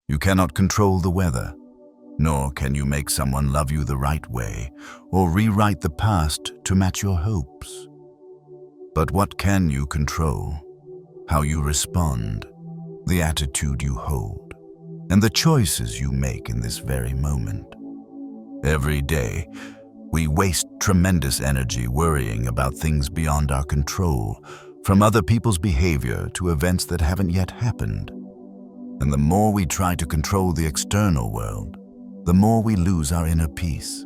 You cannot control the weather, nor can you make someone love you the right way or rewrite the past to match your hopes. But what can you control? How you respond, the attitude you hold, and the choices you make in this very moment. Every day, we waste tremendous energy worrying about things beyond our control, from other people's behavior to events that haven't yet happened. And the more we try to control the external world, the more we lose our inner peace.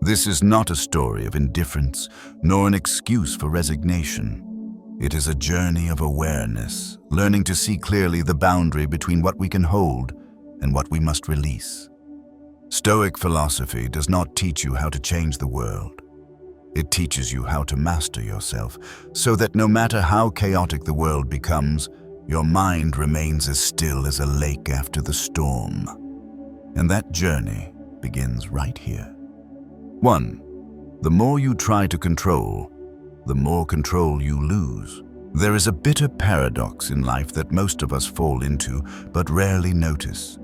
This is not a story of indifference, nor an excuse for resignation. It is a journey of awareness, learning to see clearly the boundary between what we can hold and what we must release. Stoic philosophy does not teach you how to change the world. It teaches you how to master yourself, so that no matter how chaotic the world becomes, your mind remains as still as a lake after the storm. And that journey begins right here. 1. The more you try to control, the more control you lose. There is a bitter paradox in life that most of us fall into, but rarely notice.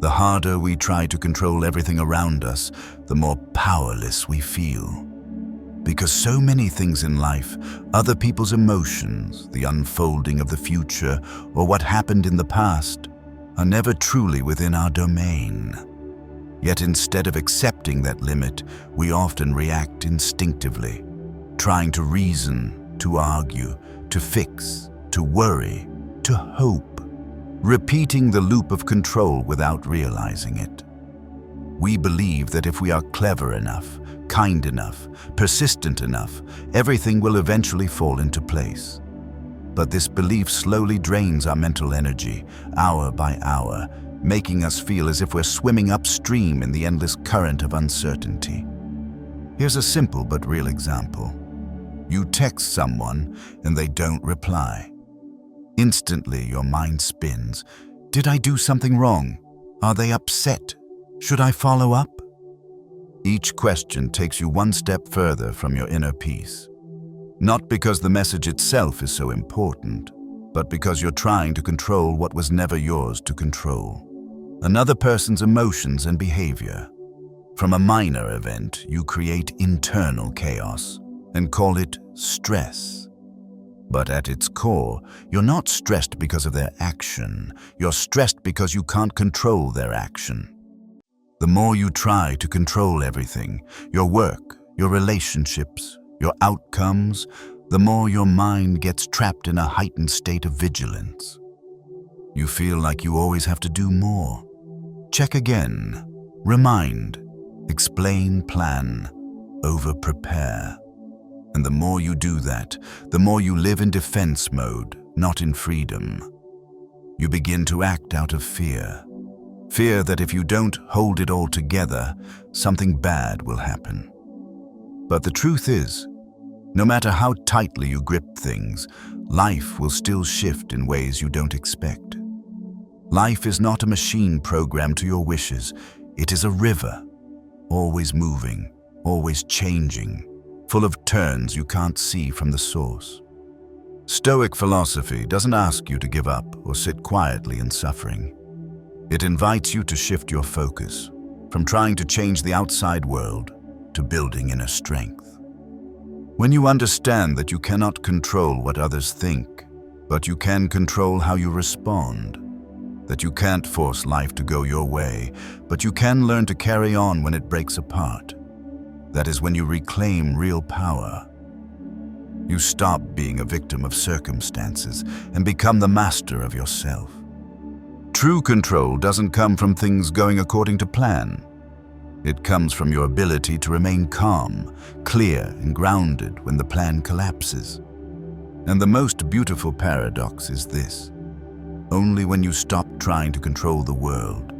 The harder we try to control everything around us, the more powerless we feel. Because so many things in life, other people's emotions, the unfolding of the future, or what happened in the past, are never truly within our domain. Yet instead of accepting that limit, we often react instinctively, trying to reason, to argue, to fix, to worry, to hope, repeating the loop of control without realizing it. We believe that if we are clever enough, kind enough, persistent enough, everything will eventually fall into place. But this belief slowly drains our mental energy, hour by hour, making us feel as if we're swimming upstream in the endless current of uncertainty. Here's a simple but real example. You text someone and they don't reply. Instantly, your mind spins. Did I do something wrong? Are they upset? Should I follow up? Each question takes you one step further from your inner peace. Not because the message itself is so important, but because you're trying to control what was never yours to control. Another person's emotions and behavior. From a minor event, you create internal chaos and call it stress. But at its core, you're not stressed because of their action. You're stressed because you can't control their action. The more you try to control everything, your work, your relationships, your outcomes, the more your mind gets trapped in a heightened state of vigilance. You feel like you always have to do more. Check again, remind, explain, plan, over-prepare. And the more you do that, the more you live in defense mode, not in freedom. You begin to act out of fear. Fear that if you don't hold it all together, something bad will happen. But the truth is, no matter how tightly you grip things, life will still shift in ways you don't expect. Life is not a machine programmed to your wishes. It is a river, always moving, always changing, full of turns you can't see from the source. Stoic philosophy doesn't ask you to give up or sit quietly in suffering. It invites you to shift your focus from trying to change the outside world to building inner strength. When you understand that you cannot control what others think, but you can control how you respond, that you can't force life to go your way, but you can learn to carry on when it breaks apart, that is when you reclaim real power. You stop being a victim of circumstances and become the master of yourself. True control doesn't come from things going according to plan. It comes from your ability to remain calm, clear, and grounded when the plan collapses. And the most beautiful paradox is this: only when you stop trying to control the world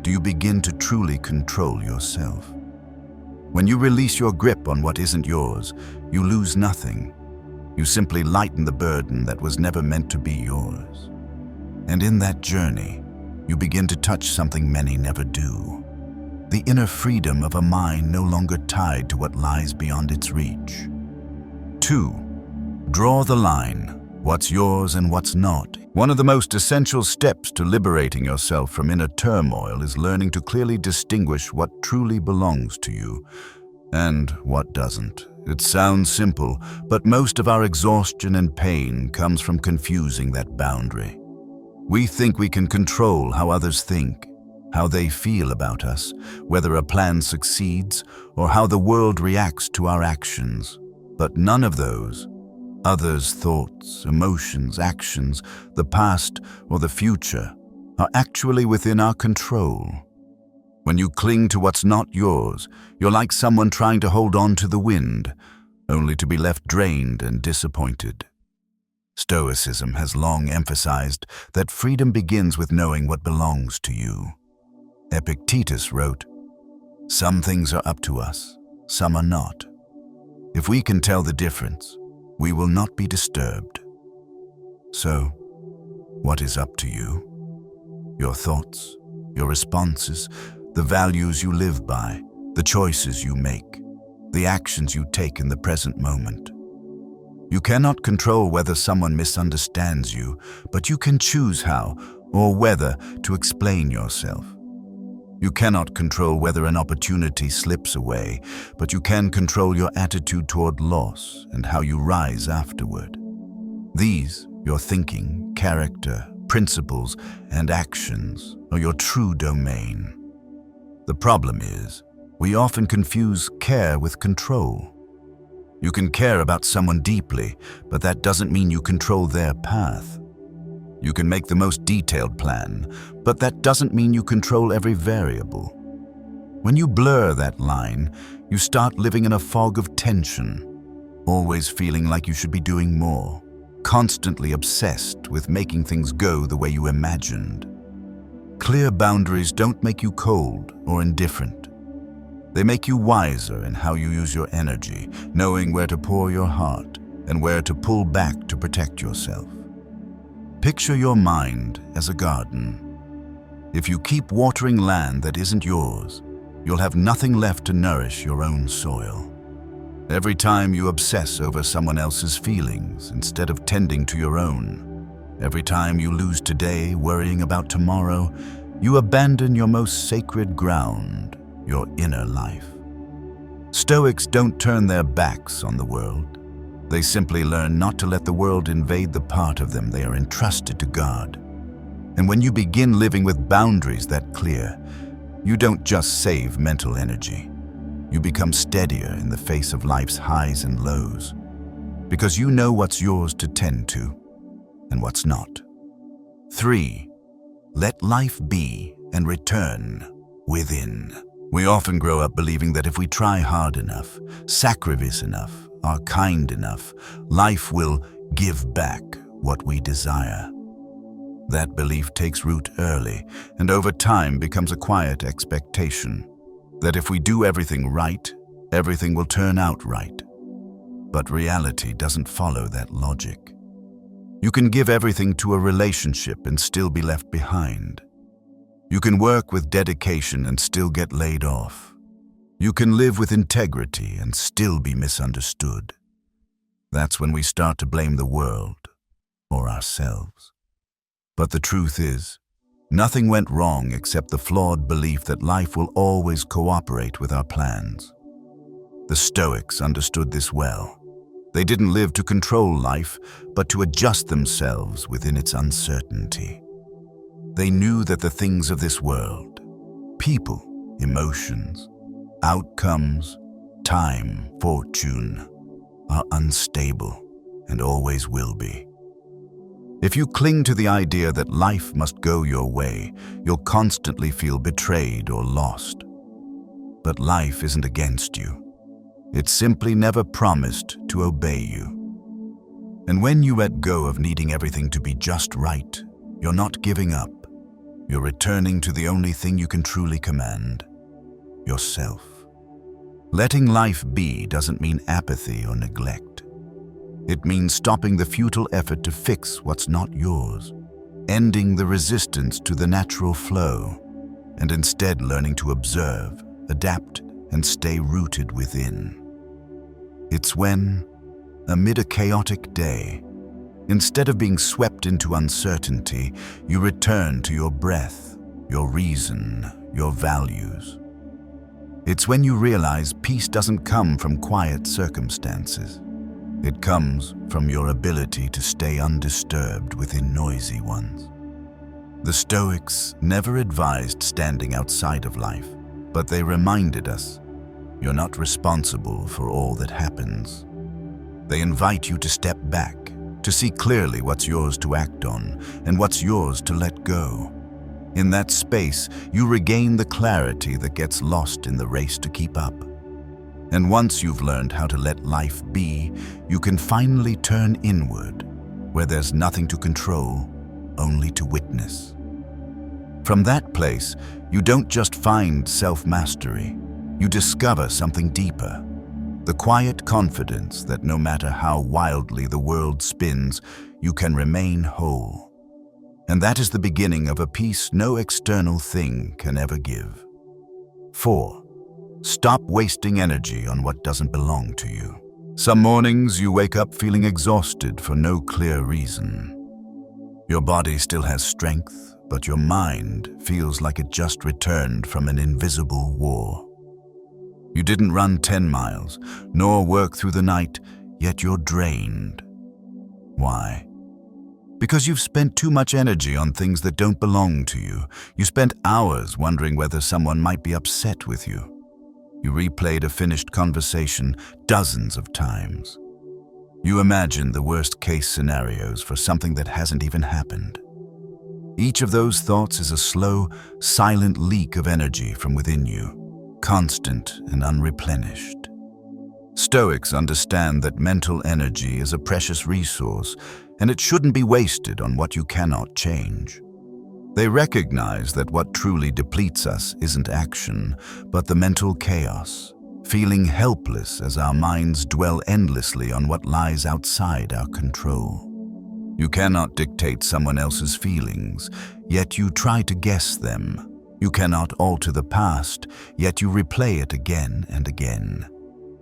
do you begin to truly control yourself. When you release your grip on what isn't yours, you lose nothing. You simply lighten the burden that was never meant to be yours. And in that journey, you begin to touch something many never do: the inner freedom of a mind no longer tied to what lies beyond its reach. 2. Draw the line. what's yours and what's not. One of the most essential steps to liberating yourself from inner turmoil is learning to clearly distinguish what truly belongs to you and what doesn't. It sounds simple, but most of our exhaustion and pain comes from confusing that boundary. We think we can control how others think, how they feel about us, whether a plan succeeds, or how the world reacts to our actions. But none of those, others' thoughts, emotions, actions, the past or the future, are actually within our control. When you cling to what's not yours, you're like someone trying to hold on to the wind, only to be left drained and disappointed. Stoicism has long emphasized that freedom begins with knowing what belongs to you. Epictetus wrote, "Some things are up to us, some are not. If we can tell the difference, we will not be disturbed." So, what is up to you? Your thoughts, your responses, the values you live by, the choices you make, the actions you take in the present moment. You cannot control whether someone misunderstands you, but you can choose how or whether to explain yourself. You cannot control whether an opportunity slips away, but you can control your attitude toward loss and how you rise afterward. These, your thinking, character, principles, and actions, are your true domain. The problem is, we often confuse care with control. You can care about someone deeply, but that doesn't mean you control their path. You can make the most detailed plan, but that doesn't mean you control every variable. When you blur that line, you start living in a fog of tension, always feeling like you should be doing more, constantly obsessed with making things go the way you imagined. Clear boundaries don't make you cold or indifferent. They make you wiser in how you use your energy, knowing where to pour your heart and where to pull back to protect yourself. Picture your mind as a garden. If you keep watering land that isn't yours, you'll have nothing left to nourish your own soil. Every time you obsess over someone else's feelings instead of tending to your own, every time you lose today worrying about tomorrow, you abandon your most sacred ground, your inner life. Stoics don't turn their backs on the world. They simply learn not to let the world invade the part of them they are entrusted to guard. And when you begin living with boundaries that clear, you don't just save mental energy. You become steadier in the face of life's highs and lows, because you know what's yours to tend to and what's not. 3. Let life be and return within. We often grow up believing that if we try hard enough, sacrifice enough, are kind enough, life will give back what we desire. That belief takes root early and over time becomes a quiet expectation that if we do everything right, everything will turn out right. But reality doesn't follow that logic. You can give everything to a relationship and still be left behind. You can work with dedication and still get laid off. You can live with integrity and still be misunderstood. That's when we start to blame the world or ourselves. But the truth is, nothing went wrong except the flawed belief that life will always cooperate with our plans. The Stoics understood this well. They didn't live to control life, but to adjust themselves within its uncertainty. They knew that the things of this world, people, emotions, outcomes, time, fortune, are unstable and always will be. If you cling to the idea that life must go your way, you'll constantly feel betrayed or lost. But life isn't against you. It simply never promised to obey you. And when you let go of needing everything to be just right, you're not giving up. You're returning to the only thing you can truly command, yourself. Letting life be doesn't mean apathy or neglect. It means stopping the futile effort to fix what's not yours, ending the resistance to the natural flow, and instead learning to observe, adapt, and stay rooted within. It's when, amid a chaotic day, Instead of being swept into uncertainty, you return to your breath, your reason, your values. It's when you realize peace doesn't come from quiet circumstances. It comes from your ability to stay undisturbed within noisy ones. The Stoics never advised standing outside of life, but they reminded us, you're not responsible for all that happens. They invite you to step back, to see clearly what's yours to act on and what's yours to let go. In that space, you regain the clarity that gets lost in the race to keep up. And once you've learned how to let life be, you can finally turn inward, where there's nothing to control, only to witness. From that place, you don't just find self-mastery, you discover something deeper. The quiet confidence that no matter how wildly the world spins, you can remain whole. And that is the beginning of a peace no external thing can ever give. 4. Stop wasting energy on what doesn't belong to you. Some mornings you wake up feeling exhausted for no clear reason. Your body still has strength, but your mind feels like it just returned from an invisible war. You didn't run 10 miles, nor work through the night, yet you're drained. Why? Because you've spent too much energy on things that don't belong to you. You spent hours wondering whether someone might be upset with you. You replayed a finished conversation dozens of times. You imagined the worst-case scenarios for something that hasn't even happened. Each of those thoughts is a slow, silent leak of energy from within you, constant and unreplenished. Stoics understand that mental energy is a precious resource, and it shouldn't be wasted on what you cannot change. They recognize that what truly depletes us isn't action, but the mental chaos, feeling helpless as our minds dwell endlessly on what lies outside our control. You cannot dictate someone else's feelings, yet you try to guess them. You cannot alter the past, yet you replay it again and again.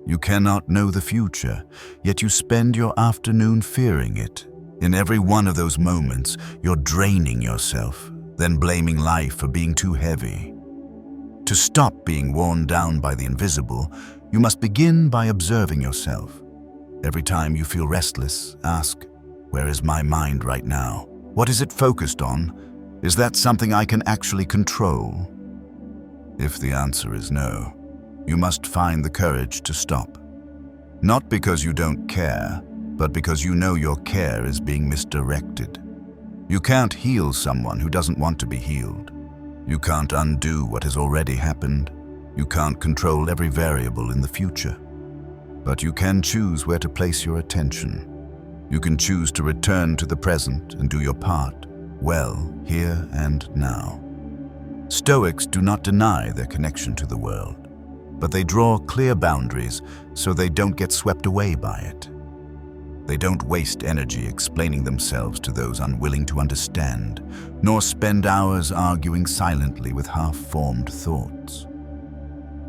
You cannot know the future, yet you spend your afternoon fearing it. In every one of those moments, you're draining yourself, then blaming life for being too heavy. To stop being worn down by the invisible, you must begin by observing yourself. Every time you feel restless, ask, where is my mind right now? What is it focused on? Is that something I can actually control? If the answer is no, you must find the courage to stop. Not because you don't care, but because you know your care is being misdirected. You can't heal someone who doesn't want to be healed. You can't undo what has already happened. You can't control every variable in the future. But you can choose where to place your attention. You can choose to return to the present and do your part, well, here and now. Stoics do not deny their connection to the world, but they draw clear boundaries so they don't get swept away by it. They don't waste energy explaining themselves to those unwilling to understand, nor spend hours arguing silently with half-formed thoughts.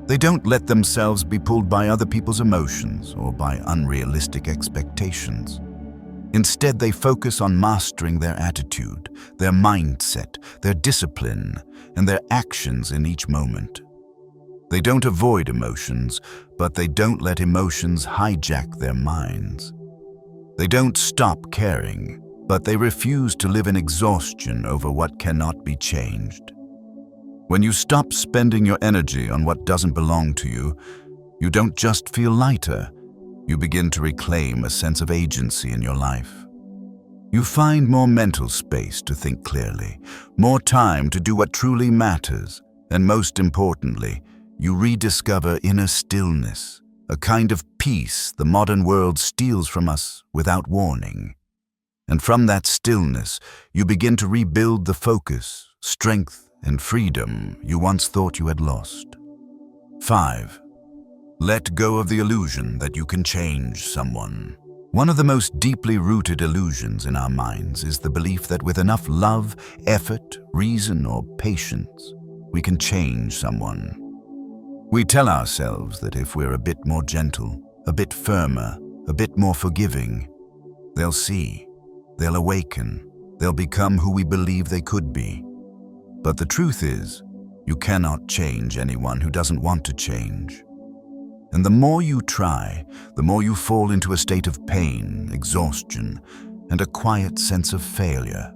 They don't let themselves be pulled by other people's emotions or by unrealistic expectations. Instead, they focus on mastering their attitude, their mindset, their discipline, and their actions in each moment. They don't avoid emotions, but they don't let emotions hijack their minds. They don't stop caring, but they refuse to live in exhaustion over what cannot be changed. When you stop spending your energy on what doesn't belong to you, you don't just feel lighter, you begin to reclaim a sense of agency in your life. You find more mental space to think clearly, more time to do what truly matters, and most importantly, you rediscover inner stillness, a kind of peace the modern world steals from us without warning. And from that stillness, you begin to rebuild the focus, strength, and freedom you once thought you had lost. 5. Let go of the illusion that you can change someone. One of the most deeply rooted illusions in our minds is the belief that with enough love, effort, reason, or patience, we can change someone. We tell ourselves that if we're a bit more gentle, a bit firmer, a bit more forgiving, they'll see. They'll awaken. They'll become who we believe they could be. But the truth is, you cannot change anyone who doesn't want to change. And the more you try, the more you fall into a state of pain, exhaustion, and a quiet sense of failure.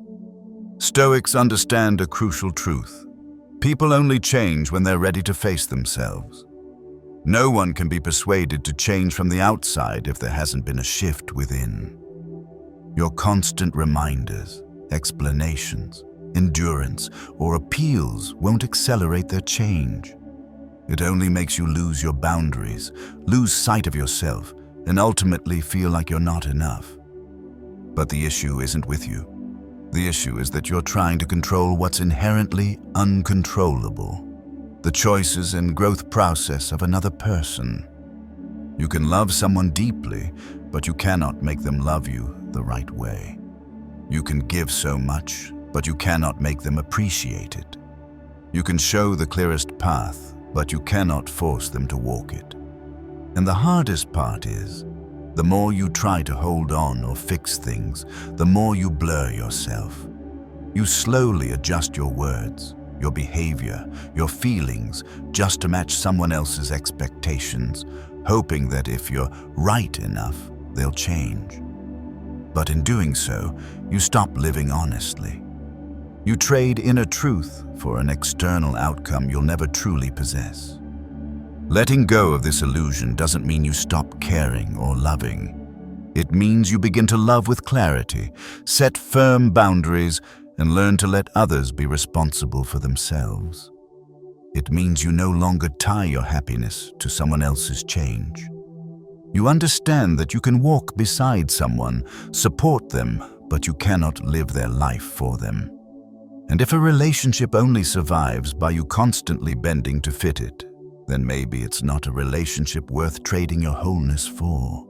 Stoics understand a crucial truth. People only change when they're ready to face themselves. No one can be persuaded to change from the outside if there hasn't been a shift within. Your constant reminders, explanations, endurance, or appeals won't accelerate their change. It only makes you lose your boundaries, lose sight of yourself, and ultimately feel like you're not enough. But the issue isn't with you. The issue is that you're trying to control what's inherently uncontrollable, the choices and growth process of another person. You can love someone deeply, but you cannot make them love you the right way. You can give so much, but you cannot make them appreciate it. You can show the clearest path, but you cannot force them to walk it. And the hardest part is, the more you try to hold on or fix things, the more you blur yourself. You slowly adjust your words, your behavior, your feelings, just to match someone else's expectations, hoping that if you're right enough, they'll change. But in doing so, you stop living honestly. You trade inner truth for an external outcome you'll never truly possess. Letting go of this illusion doesn't mean you stop caring or loving. It means you begin to love with clarity, set firm boundaries, and learn to let others be responsible for themselves. It means you no longer tie your happiness to someone else's change. You understand that you can walk beside someone, support them, but you cannot live their life for them. And if a relationship only survives by you constantly bending to fit it, then maybe it's not a relationship worth trading your wholeness for.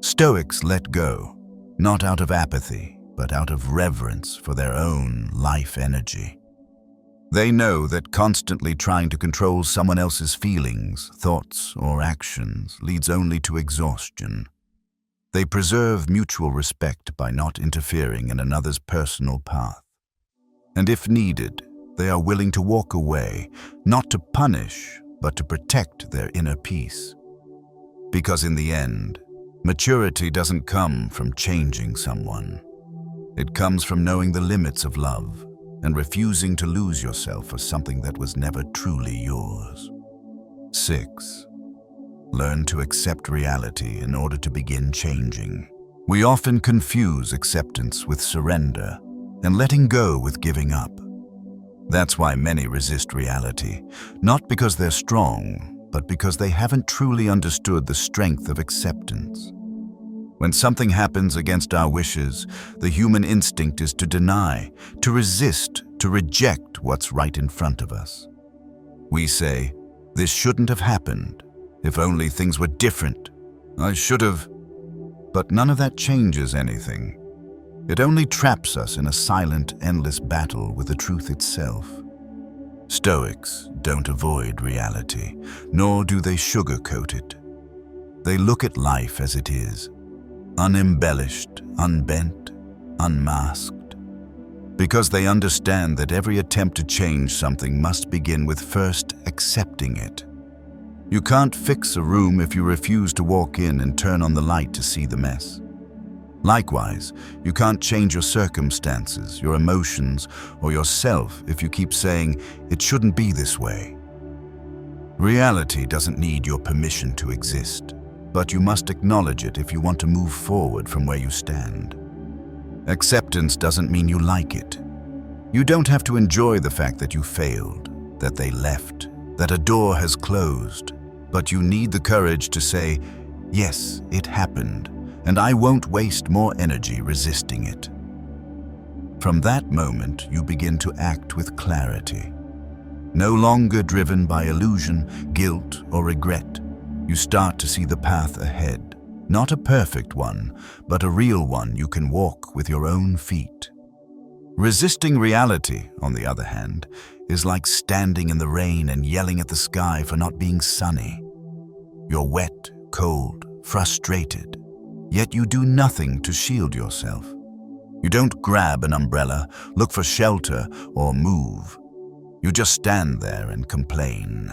Stoics let go, not out of apathy, but out of reverence for their own life energy. They know that constantly trying to control someone else's feelings, thoughts, or actions leads only to exhaustion. They preserve mutual respect by not interfering in another's personal path. And if needed, they are willing to walk away, not to punish, but to protect their inner peace. Because in the end, maturity doesn't come from changing someone. It comes from knowing the limits of love and refusing to lose yourself for something that was never truly yours. 6. Learn to accept reality in order to begin changing. We often confuse acceptance with surrender and letting go with giving up. That's why many resist reality, not because they're strong, but because they haven't truly understood the strength of acceptance. When something happens against our wishes, the human instinct is to deny, to resist, to reject what's right in front of us. We say, "This shouldn't have happened. If only things were different. I should have." But none of that changes anything. It only traps us in a silent, endless battle with the truth itself. Stoics don't avoid reality, nor do they sugarcoat it. They look at life as it is, unembellished, unbent, unmasked. Because they understand that every attempt to change something must begin with first accepting it. You can't fix a room if you refuse to walk in and turn on the light to see the mess. Likewise, you can't change your circumstances, your emotions, or yourself if you keep saying, "It shouldn't be this way." Reality doesn't need your permission to exist, but you must acknowledge it if you want to move forward from where you stand. Acceptance doesn't mean you like it. You don't have to enjoy the fact that you failed, that they left, that a door has closed, but you need the courage to say, "Yes, it happened, and I won't waste more energy resisting it." From that moment, you begin to act with clarity. No longer driven by illusion, guilt, or regret, you start to see the path ahead. Not a perfect one, but a real one you can walk with your own feet. Resisting reality, on the other hand, is like standing in the rain and yelling at the sky for not being sunny. You're wet, cold, frustrated, yet you do nothing to shield yourself. You don't grab an umbrella, look for shelter, or move. You just stand there and complain.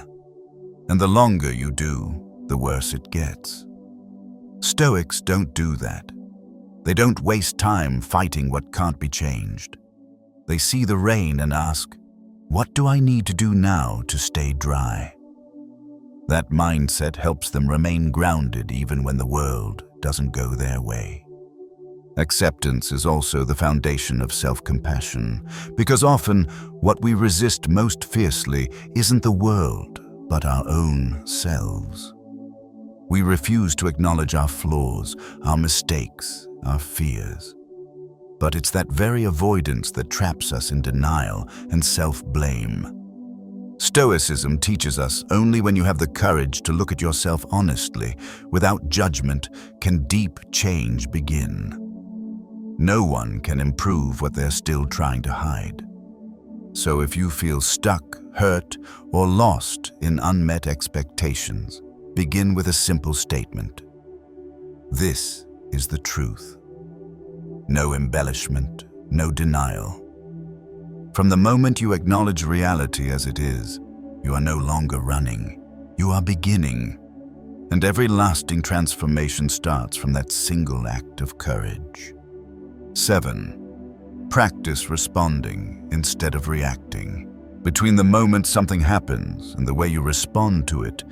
And the longer you do, the worse it gets. Stoics don't do that. They don't waste time fighting what can't be changed. They see the rain and ask, "What do I need to do now to stay dry?" That mindset helps them remain grounded even when the world doesn't go their way. Acceptance is also the foundation of self-compassion, because often what we resist most fiercely isn't the world, but our own selves. We refuse to acknowledge our flaws, our mistakes, our fears. But it's that very avoidance that traps us in denial and self-blame. Stoicism teaches us only when you have the courage to look at yourself honestly, without judgment, can deep change begin. No one can improve what they're still trying to hide. So if you feel stuck, hurt, or lost in unmet expectations, begin with a simple statement. This is the truth. No embellishment, no denial. From the moment you acknowledge reality as it is, you are no longer running, you are beginning. And every lasting transformation starts from that single act of courage. 7. Practice responding instead of reacting. Between the moment something happens and the way you respond to it,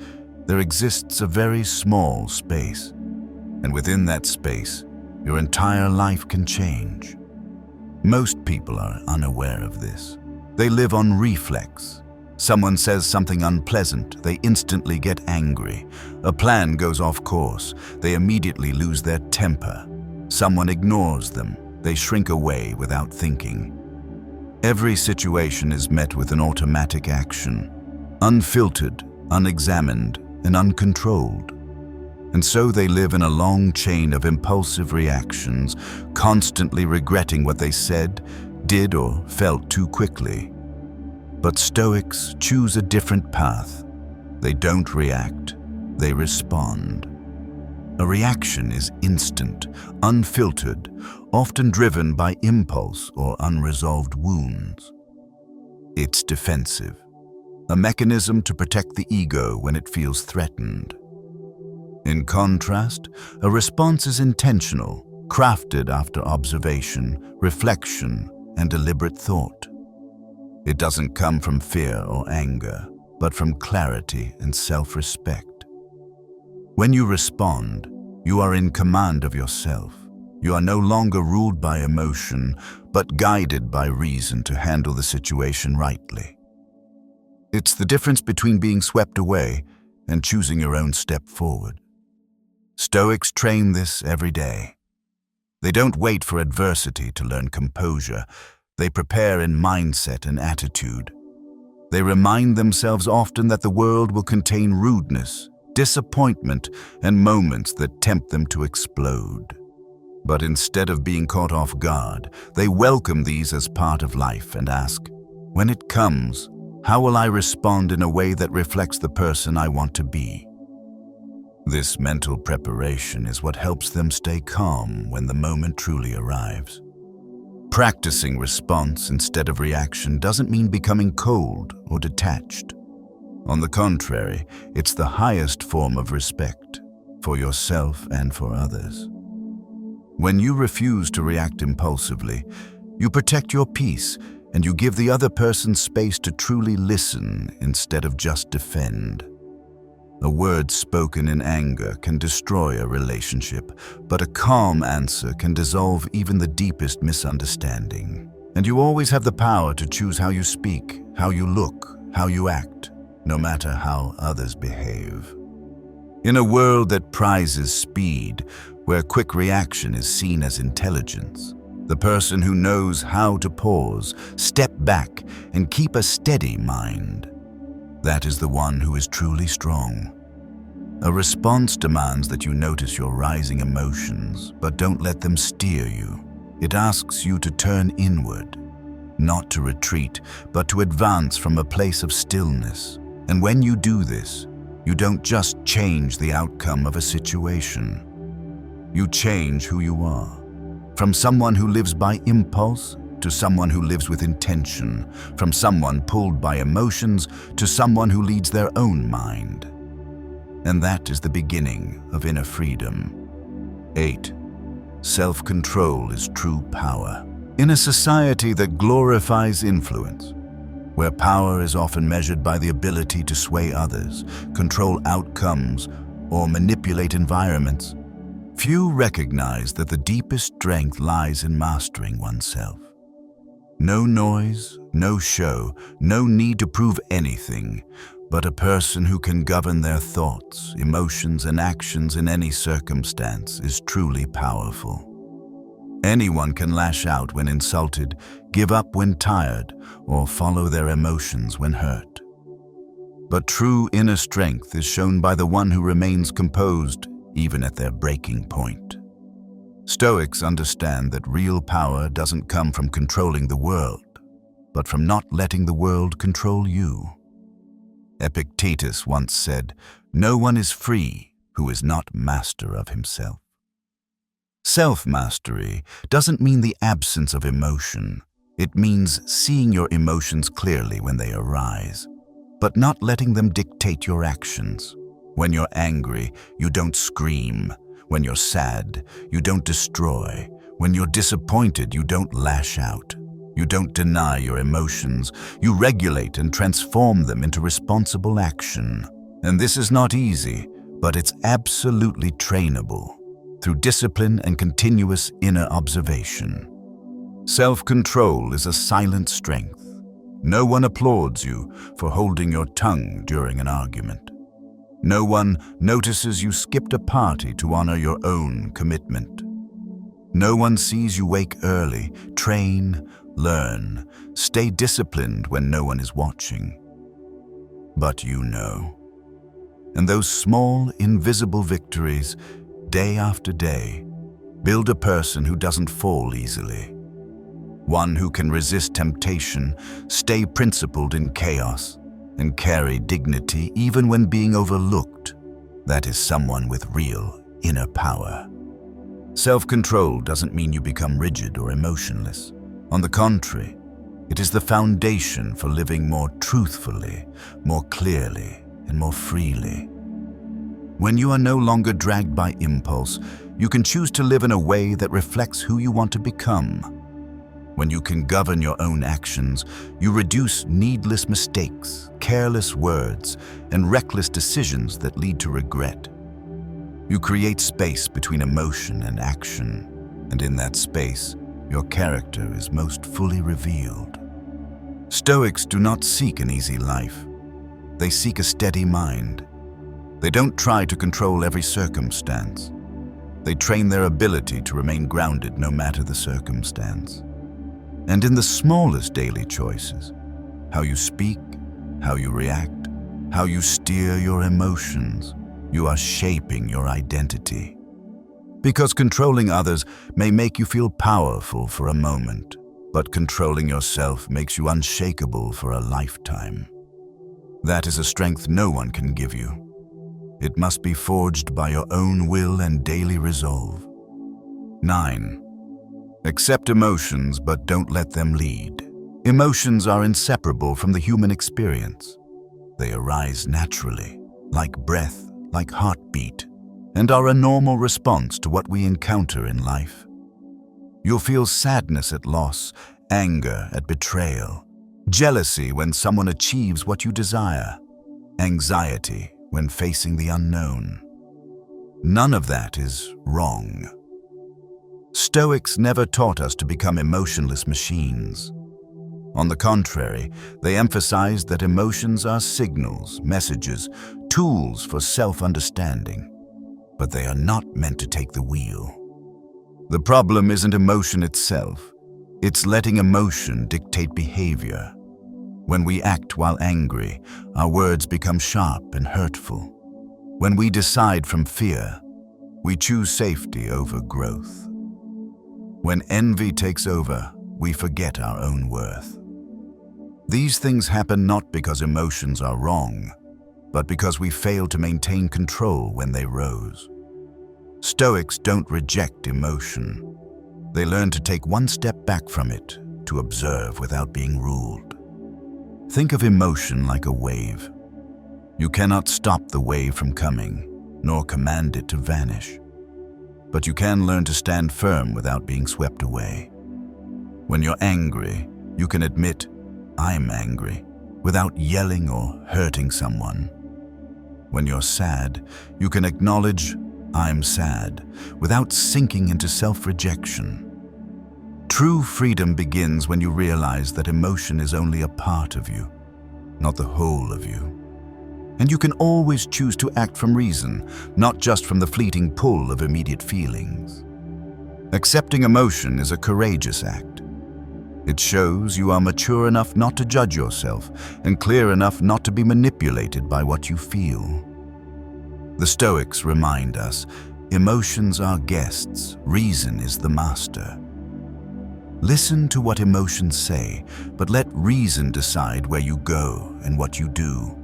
there exists a very small space. And within that space, your entire life can change. Most people are unaware of this. They live on reflex. Someone says something unpleasant, they instantly get angry. A plan goes off course, they immediately lose their temper. Someone ignores them, they shrink away without thinking. Every situation is met with an automatic action, unfiltered, unexamined, and uncontrolled. And so they live in a long chain of impulsive reactions, constantly regretting what they said, did, or felt too quickly. But Stoics choose a different path. They don't react, they respond. A reaction is instant, unfiltered, often driven by impulse or unresolved wounds. It's defensive, a mechanism to protect the ego when it feels threatened. In contrast, a response is intentional, crafted after observation, reflection, and deliberate thought. It doesn't come from fear or anger, but from clarity and self-respect. When you respond, you are in command of yourself. You are no longer ruled by emotion, but guided by reason to handle the situation rightly. It's the difference between being swept away and choosing your own step forward. Stoics train this every day. They don't wait for adversity to learn composure. They prepare in mindset and attitude. They remind themselves often that the world will contain rudeness, disappointment, and moments that tempt them to explode. But instead of being caught off guard, they welcome these as part of life and ask, when it comes, how will I respond in a way that reflects the person I want to be? This mental preparation is what helps them stay calm when the moment truly arrives. Practicing response instead of reaction doesn't mean becoming cold or detached. On the contrary, it's the highest form of respect for yourself and for others. When you refuse to react impulsively, you protect your peace and you give the other person space to truly listen instead of just defend. A word spoken in anger can destroy a relationship, but a calm answer can dissolve even the deepest misunderstanding. And you always have the power to choose how you speak, how you look, how you act, no matter how others behave. In a world that prizes speed, where quick reaction is seen as intelligence, the person who knows how to pause, step back, and keep a steady mind, that is the one who is truly strong. A response demands that you notice your rising emotions, but don't let them steer you. It asks you to turn inward, not to retreat, but to advance from a place of stillness. And when you do this, you don't just change the outcome of a situation. You change who you are. From someone who lives by impulse to someone who lives with intention, from someone pulled by emotions to someone who leads their own mind. And that is the beginning of inner freedom. 8. Self-control is true power. In a society that glorifies influence, where power is often measured by the ability to sway others, control outcomes, or manipulate environments, few recognize that the deepest strength lies in mastering oneself. No noise, no show, no need to prove anything, but a person who can govern their thoughts, emotions, and actions in any circumstance is truly powerful. Anyone can lash out when insulted, give up when tired, or follow their emotions when hurt. But true inner strength is shown by the one who remains composed even at their breaking point. Stoics understand that real power doesn't come from controlling the world, but from not letting the world control you. Epictetus once said, "No one is free who is not master of himself." Self-mastery doesn't mean the absence of emotion. It means seeing your emotions clearly when they arise, but not letting them dictate your actions. When you're angry, you don't scream. When you're sad, you don't destroy. When you're disappointed, you don't lash out. You don't deny your emotions. You regulate and transform them into responsible action. And this is not easy, but it's absolutely trainable through discipline and continuous inner observation. Self-control is a silent strength. No one applauds you for holding your tongue during an argument. No one notices you skipped a party to honor your own commitment. No one sees you wake early, train, learn, stay disciplined when no one is watching. But you know. And those small, invisible victories, day after day, build a person who doesn't fall easily. One who can resist temptation, stay principled in chaos, and carry dignity even when being overlooked. That is someone with real inner power. Self-control doesn't mean you become rigid or emotionless. On the contrary, it is the foundation for living more truthfully, more clearly, and more freely. When you are no longer dragged by impulse, you can choose to live in a way that reflects who you want to become. When you can govern your own actions, you reduce needless mistakes, careless words, and reckless decisions that lead to regret. You create space between emotion and action, and in that space, your character is most fully revealed. Stoics do not seek an easy life. They seek a steady mind. They don't try to control every circumstance. They train their ability to remain grounded no matter the circumstance. And in the smallest daily choices, how you speak, how you react, how you steer your emotions, you are shaping your identity. Because controlling others may make you feel powerful for a moment, but controlling yourself makes you unshakable for a lifetime. That is a strength no one can give you. It must be forged by your own will and daily resolve. 9. Accept emotions, but don't let them lead. Emotions are inseparable from the human experience. They arise naturally, like breath, like heartbeat, and are a normal response to what we encounter in life. You'll feel sadness at loss, anger at betrayal, jealousy when someone achieves what you desire, anxiety when facing the unknown. None of that is wrong. Stoics never taught us to become emotionless machines. On the contrary, they emphasized that emotions are signals, messages, tools for self-understanding, but they are not meant to take the wheel. The problem isn't emotion itself, it's letting emotion dictate behavior. When we act while angry, our words become sharp and hurtful. When we decide from fear, we choose safety over growth. When envy takes over, we forget our own worth. These things happen not because emotions are wrong, but because we fail to maintain control when they rose. Stoics don't reject emotion. They learn to take one step back from it, to observe without being ruled. Think of emotion like a wave. You cannot stop the wave from coming, nor command it to vanish. But you can learn to stand firm without being swept away. When you're angry, you can admit, "I'm angry," without yelling or hurting someone. When you're sad, you can acknowledge, "I'm sad," without sinking into self-rejection. True freedom begins when you realize that emotion is only a part of you, not the whole of you. And you can always choose to act from reason, not just from the fleeting pull of immediate feelings. Accepting emotion is a courageous act. It shows you are mature enough not to judge yourself and clear enough not to be manipulated by what you feel. The Stoics remind us, emotions are guests, reason is the master. Listen to what emotions say, but let reason decide where you go and what you do.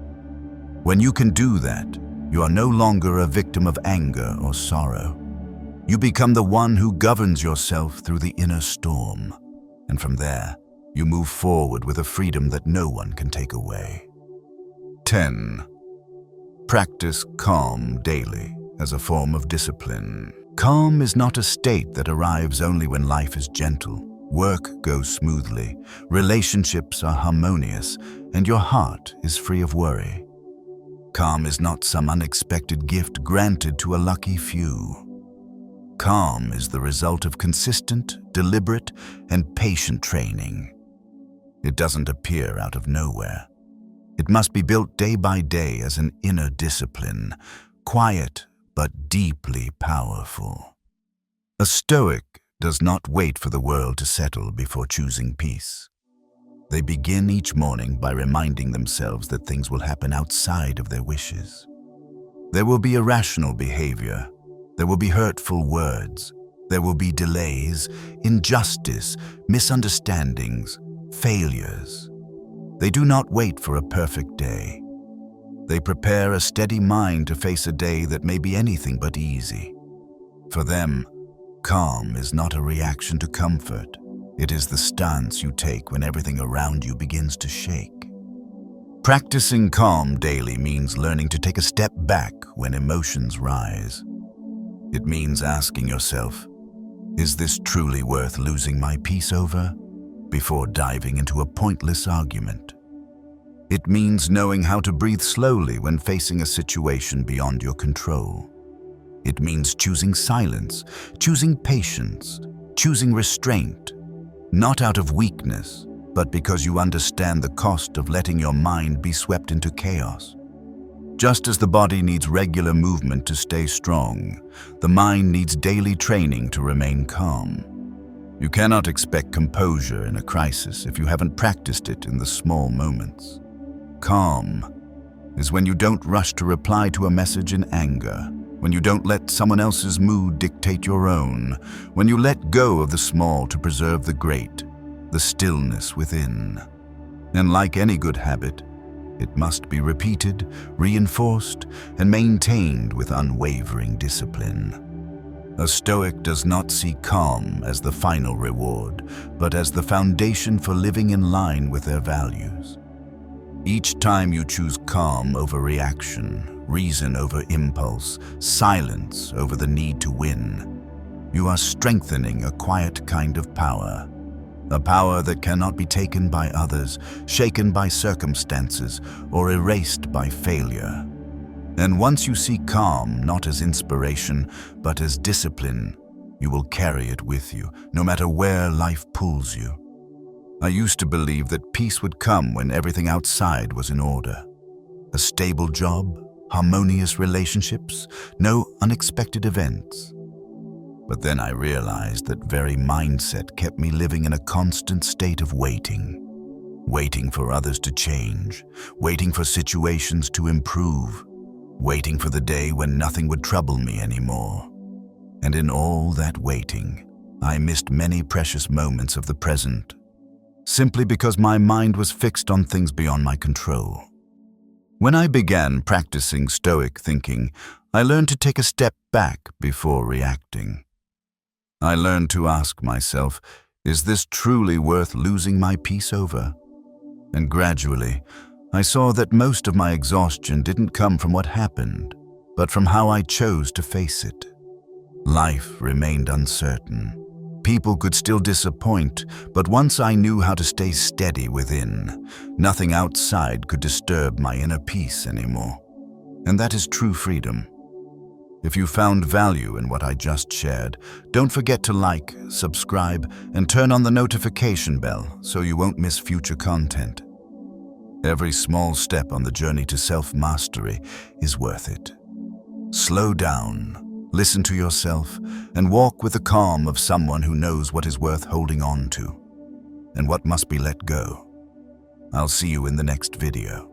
When you can do that, you are no longer a victim of anger or sorrow. You become the one who governs yourself through the inner storm. And from there, you move forward with a freedom that no one can take away. 10. Practice calm daily as a form of discipline. Calm is not a state that arrives only when life is gentle. Work goes smoothly, relationships are harmonious, and your heart is free of worry. Calm is not some unexpected gift granted to a lucky few. Calm is the result of consistent, deliberate, and patient training. It doesn't appear out of nowhere. It must be built day by day as an inner discipline, quiet but deeply powerful. A Stoic does not wait for the world to settle before choosing peace. They begin each morning by reminding themselves that things will happen outside of their wishes. There will be irrational behavior. There will be hurtful words. There will be delays, injustice, misunderstandings, failures. They do not wait for a perfect day. They prepare a steady mind to face a day that may be anything but easy. For them, calm is not a reaction to comfort. It is the stance you take when everything around you begins to shake. Practicing calm daily means learning to take a step back when emotions rise. It means asking yourself, is this truly worth losing my peace over? Before diving into a pointless argument. It means knowing how to breathe slowly when facing a situation beyond your control. It means choosing silence, choosing patience, choosing restraint, not out of weakness, but because you understand the cost of letting your mind be swept into chaos. Just as the body needs regular movement to stay strong, the mind needs daily training to remain calm. You cannot expect composure in a crisis if you haven't practiced it in the small moments. Calm is when you don't rush to reply to a message in anger, when you don't let someone else's mood dictate your own, when you let go of the small to preserve the great, the stillness within. And like any good habit, it must be repeated, reinforced, and maintained with unwavering discipline. A Stoic does not see calm as the final reward, but as the foundation for living in line with their values. Each time you choose calm over reaction, reason over impulse, silence over the need to win, you are strengthening a quiet kind of power. A power that cannot be taken by others, shaken by circumstances, or erased by failure. And once you see calm not as inspiration, but as discipline, you will carry it with you, no matter where life pulls you. I used to believe that peace would come when everything outside was in order. A stable job, harmonious relationships, no unexpected events. But then I realized that very mindset kept me living in a constant state of waiting. Waiting for others to change, waiting for situations to improve, waiting for the day when nothing would trouble me anymore. And in all that waiting, I missed many precious moments of the present, simply because my mind was fixed on things beyond my control. When I began practicing Stoic thinking, I learned to take a step back before reacting. I learned to ask myself, is this truly worth losing my peace over? And gradually, I saw that most of my exhaustion didn't come from what happened, but from how I chose to face it. Life remained uncertain. People could still disappoint, but once I knew how to stay steady within, nothing outside could disturb my inner peace anymore. And that is true freedom. If you found value in what I just shared, don't forget to like, subscribe, and turn on the notification bell so you won't miss future content. Every small step on the journey to self-mastery is worth it. Slow down, listen to yourself, and walk with the calm of someone who knows what is worth holding on to and what must be let go. I'll see you in the next video.